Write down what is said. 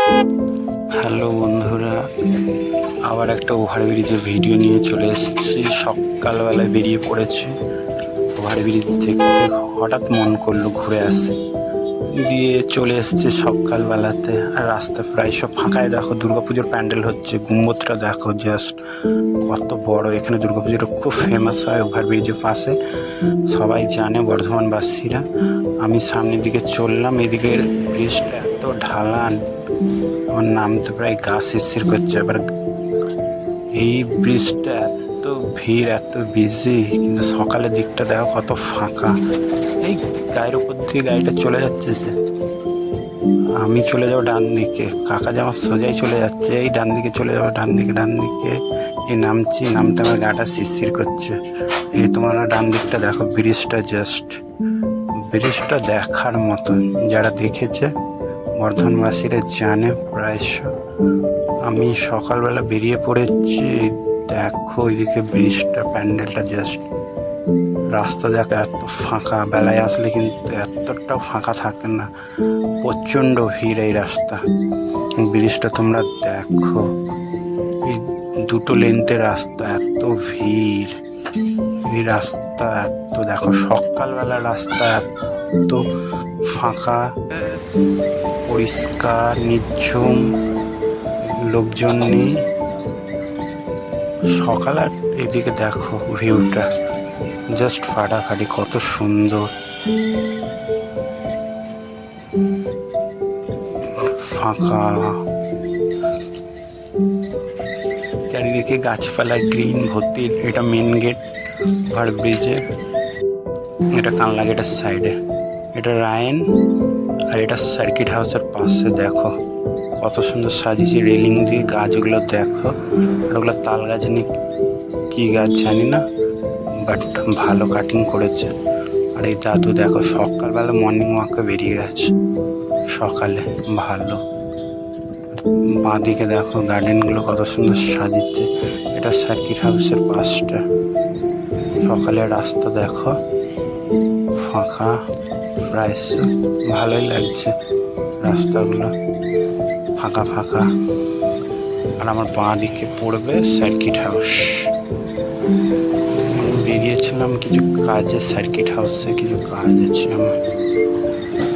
Hello বন্ধুরা, আবার একটা ওভারব্রিজের ভিডিও নিয়ে চলে এসেছি। সকালবেলায় বেরিয়ে পড়েছি ওভারব্রিজ দেখতে। হঠাৎ মন করলো ঘুরে আসি, দিয়ে চলে এসেছি সকালবেলাতে। আর রাস্তা প্রায় সব ফাঁকায়। দেখো দুর্গাপুজোর প্যান্ডেল হচ্ছে, গুম্বদটা দেখো জাস্ট কত বড়। এখানে দুর্গাপুজোটা খুব ফেমাস হয় ওভারব্রিজের পাশে, সবাই জানে বর্ধমানবাসীরা। আমি সামনের দিকে চললাম, এদিকে ব্রিজটা এত ঢালান, আমার নামতে প্রায় গা শিরশির করছে। আবার এই ব্রিজটা এত ভিড়, এত বিজি, কিন্তু সকালের দিকটা দেখো কত ফাঁকা। এই গায়ের উপর দিয়ে গাড়িটা চলে যাচ্ছে, যে আমি চলে যাবো ডান দিকে, কাকা যে আমার সোজাই চলে যাচ্ছে, এই ডান দিকে চলে যাবো, ডান দিকে ডান দিকে। এই নামছি, নামতে আমার গাটা শিরশির করছে। এই তোমার ডান দিকটা দেখো, ব্রিজটা জাস্ট, ব্রিজটা দেখার মতন। যারা দেখেছে বর্ধমানবাসীরা জানে প্রায়শ। আমি সকালবেলা বেরিয়ে পড়েছি, দেখো ওইদিকে ব্রিজটা, প্যান্ডেলটা জাস্ট। রাস্তা দেখো এত ফাঁকা, বেলায় আসলে কিন্তু এতটাও ফাঁকা থাকে না, প্রচণ্ড ভিড় এই রাস্তা। ব্রিজটা তোমরা দেখো, এই দুটো লেনতে রাস্তা, এত ভিড়। এই রাস্তা এত, দেখো সকালবেলা রাস্তা এত ফাঁকা, পরিষ্কার, নিঝুম, লোকজন নেই। সকাল আর এদিকে দেখো ভিউটা জাস্ট ফাটাফাটি, কত সুন্দর। ফাঁকা, চারিদিকে গাছপালা, গ্রিন ভর্তি। এটা মেন গেট ওভার ব্রিজের, এটা কানলা গেটের সাইডে, এটা রায়ন। আর এটা সার্কিট হাউসের পাশে দেখো কত সুন্দর সাজিয়েছে রেলিং দিয়ে। গাছগুলো দেখো, আর ওগুলো তাল গাছ নিয়ে কী গাছ জানি না, বাট ভালো কাটিং করেছে। আর এই দাদু দেখো সকালবেলা মর্নিং ওয়াকে বেরিয়ে গেছে সকালে, ভালো। বাঁদিকে দেখো গার্ডেনগুলো কত সুন্দর সাজিয়েছে। এটা সার্কিট হাউসের পাশটা। সকালে রাস্তা দেখো ফাঁকা, প্রায় ভালোই লাগছে রাস্তাগুলো ফাঁকা ফাঁকা। আর আমার বাঁ দিকে পড়বে সার্কিট হাউস। বেরিয়েছিলাম কিছু কাজে, সার্কিট হাউসে কিছু কাজ আছে আমার।